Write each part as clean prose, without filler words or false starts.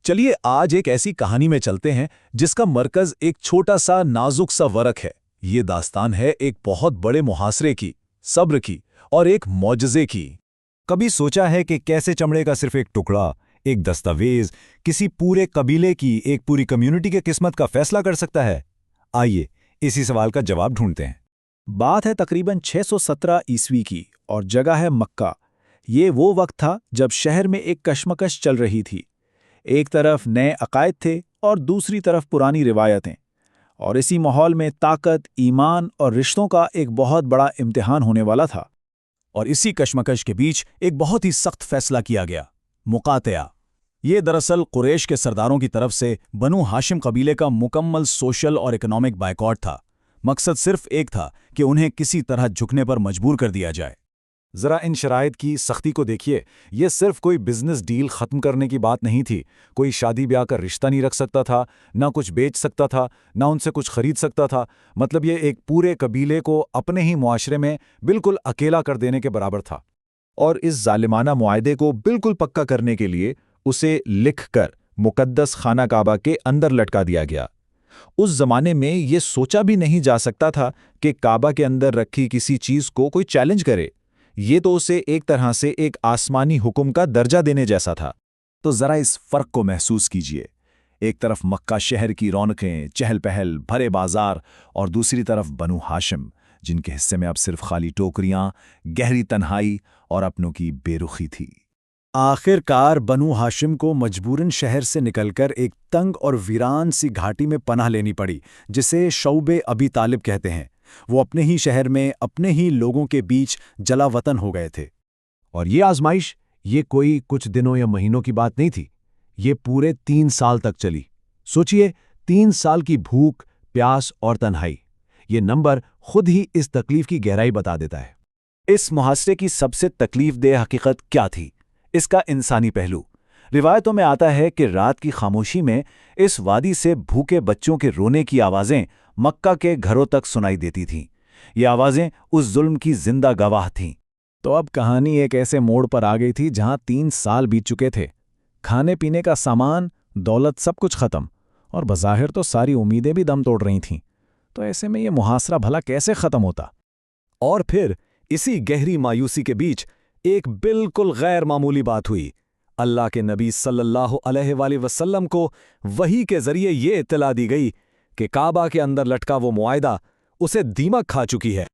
چلیے آج ایک ایسی کہانی میں چلتے ہیں جس کا مرکز ایک چھوٹا سا نازک سا ورق ہے۔ یہ داستان ہے ایک بہت بڑے محاصرے کی، صبر کی اور ایک معجزے کی۔ کبھی سوچا ہے کہ کیسے چمڑے کا صرف ایک ٹکڑا، ایک دستاویز، کسی پورے قبیلے کی، ایک پوری کمیونٹی کے قسمت کا فیصلہ کر سکتا ہے؟ آئیے اسی سوال کا جواب ڈھونڈتے ہیں۔ بات ہے تقریباً 617 عیسوی کی اور جگہ ہے مکہ۔ یہ وہ وقت تھا جب شہر میں ایک کشمکش چل رہی تھی۔ ایک طرف نئے عقائد تھے اور دوسری طرف پرانی روایتیں، اور اسی ماحول میں طاقت، ایمان اور رشتوں کا ایک بہت بڑا امتحان ہونے والا تھا۔ اور اسی کشمکش کے بیچ ایک بہت ہی سخت فیصلہ کیا گیا، مقاطعہ۔ یہ دراصل قریش کے سرداروں کی طرف سے بنو ہاشم قبیلے کا مکمل سوشل اور اکنامک بائیکاٹ تھا۔ مقصد صرف ایک تھا کہ انہیں کسی طرح جھکنے پر مجبور کر دیا جائے۔ ذرا ان شرائط کی سختی کو دیکھیے۔ یہ صرف کوئی بزنس ڈیل ختم کرنے کی بات نہیں تھی۔ کوئی شادی بیاہ کا رشتہ نہیں رکھ سکتا تھا، نہ کچھ بیچ سکتا تھا، نہ ان سے کچھ خرید سکتا تھا۔ مطلب یہ ایک پورے قبیلے کو اپنے ہی معاشرے میں بالکل اکیلا کر دینے کے برابر تھا۔ اور اس ظالمانہ معاہدے کو بالکل پکا کرنے کے لیے اسے لکھ کر مقدس خانہ کعبہ کے اندر لٹکا دیا گیا۔ اس زمانے میں یہ سوچا بھی نہیں جا سکتا تھا کہ کعبہ کے اندر رکھی کسی چیز کو کوئی چیلنج کرے۔ یہ تو اسے ایک طرح سے ایک آسمانی حکم کا درجہ دینے جیسا تھا۔ تو ذرا اس فرق کو محسوس کیجئے۔ ایک طرف مکہ شہر کی رونقیں، چہل پہل، بھرے بازار، اور دوسری طرف بنو ہاشم، جن کے حصے میں اب صرف خالی ٹوکریاں، گہری تنہائی اور اپنوں کی بے رخی تھی۔ آخر کار بنو ہاشم کو مجبوراً شہر سے نکل کر ایک تنگ اور ویران سی گھاٹی میں پناہ لینی پڑی، جسے شعب ابی طالب کہتے ہیں۔ وہ اپنے ہی شہر میں اپنے ہی لوگوں کے بیچ جلا وطن ہو گئے تھے۔ اور یہ آزمائش، یہ کوئی کچھ دنوں یا مہینوں کی بات نہیں تھی، یہ پورے 3 سال تک چلی۔ سوچئے، 3 سال کی بھوک، پیاس اور تنہائی۔ یہ نمبر خود ہی اس تکلیف کی گہرائی بتا دیتا ہے۔ اس محاصرے کی سب سے تکلیف دہ حقیقت کیا تھی؟ اس کا انسانی پہلو۔ روایتوں میں آتا ہے کہ رات کی خاموشی میں اس وادی سے بھوکے بچوں کے رونے کی آوازیں مکہ کے گھروں تک سنائی دیتی تھیں۔ یہ آوازیں اس ظلم کی زندہ گواہ تھیں۔ تو اب کہانی ایک ایسے موڑ پر آ گئی تھی جہاں 3 سال بیت چکے تھے۔ کھانے پینے کا سامان، دولت، سب کچھ ختم، اور بظاہر تو ساری امیدیں بھی دم توڑ رہی تھیں۔ تو ایسے میں یہ محاصرہ بھلا کیسے ختم ہوتا؟ اور پھر اسی گہری مایوسی کے بیچ ایک بالکل غیر معمولی بات ہوئی۔ اللہ کے نبی صلی اللہ علیہ وآلہ وسلم کو وحی کے ذریعے یہ اطلاع دی گئی کہ کعبہ کے اندر لٹکا وہ معاہدہ اسے دیمک کھا چکی ہے۔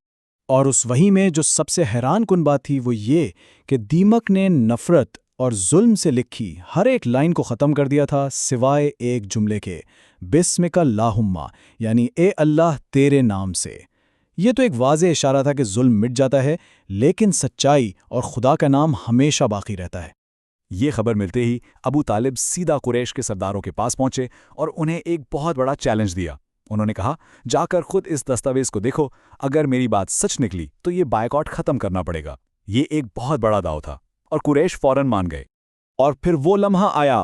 اور اس وحی میں جو سب سے حیران کن بات تھی وہ یہ کہ دیمک نے نفرت اور ظلم سے لکھی ہر ایک لائن کو ختم کر دیا تھا، سوائے ایک جملے کے، بسمک اللہم، یعنی اے اللہ تیرے نام سے۔ یہ تو ایک واضح اشارہ تھا کہ ظلم مٹ جاتا ہے، لیکن سچائی اور خدا کا نام ہمیشہ باقی رہتا ہے۔ یہ خبر ملتے ہی ابو طالب سیدھا قریش کے سرداروں کے پاس پہنچے اور انہیں ایک بہت بڑا چیلنج دیا۔ انہوں نے کہا، جا کر خود اس دستاویز کو دیکھو، اگر میری بات سچ نکلی تو یہ بائیکاٹ ختم کرنا پڑے گا۔ یہ ایک بہت بڑا داؤ تھا، اور قریش فوراً مان گئے۔ اور پھر وہ لمحہ آیا،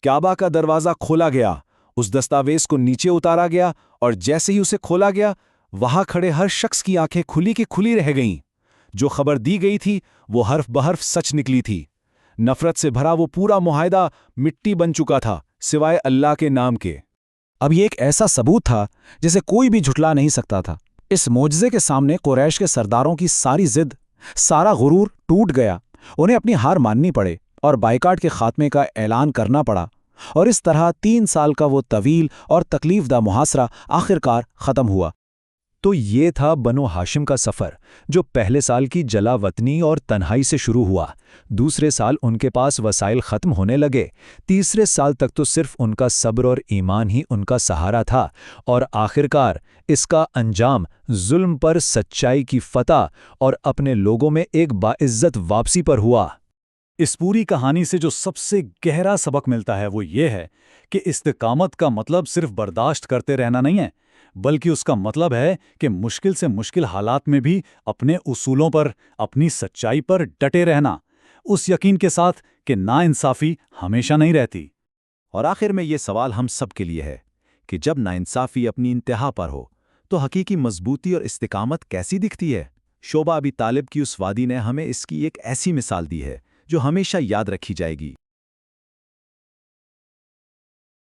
کعبہ کا دروازہ کھولا گیا، اس دستاویز کو نیچے اتارا گیا، اور جیسے ہی اسے کھولا گیا، وہاں کھڑے ہر شخص کی آنکھیں کھلی کی کھلی رہ گئیں۔ جو خبر دی گئی تھی وہ حرف بحرف سچ نکلی تھی۔ نفرت سے بھرا وہ پورا معاہدہ مٹی بن چکا تھا، سوائے اللہ کے نام کے۔ اب یہ ایک ایسا ثبوت تھا جسے کوئی بھی جھٹلا نہیں سکتا تھا۔ اس معجزے کے سامنے قریش کے سرداروں کی ساری ضد، سارا غرور ٹوٹ گیا۔ انہیں اپنی ہار ماننی پڑے اور بائیکاٹ کے خاتمے کا اعلان کرنا پڑا، اور اس طرح 3 سال کا وہ طویل اور تکلیف دہ محاصرہ آخرکار ختم ہوا۔ تو یہ تھا بنو ہاشم کا سفر، جو پہلے سال کی جلا وطنی اور تنہائی سے شروع ہوا۔ دوسرے سال ان کے پاس وسائل ختم ہونے لگے۔ تیسرے سال تک تو صرف ان کا صبر اور ایمان ہی ان کا سہارا تھا، اور آخرکار اس کا انجام ظلم پر سچائی کی فتح اور اپنے لوگوں میں ایک باعزت واپسی پر ہوا۔ اس پوری کہانی سے جو سب سے گہرا سبق ملتا ہے وہ یہ ہے کہ استقامت کا مطلب صرف برداشت کرتے رہنا نہیں ہے، بلکہ اس کا مطلب ہے کہ مشکل سے مشکل حالات میں بھی اپنے اصولوں پر، اپنی سچائی پر ڈٹے رہنا، اس یقین کے ساتھ کہ ناانصافی ہمیشہ نہیں رہتی۔ اور آخر میں یہ سوال ہم سب کے لیے ہے کہ جب ناانصافی اپنی انتہا پر ہو تو حقیقی مضبوطی اور استقامت کیسی دکھتی ہے؟ شعبہ ابی طالب کی اس وادی نے ہمیں اس کی ایک ایسی مثال دی ہے جو ہمیشہ یاد رکھی جائے گی۔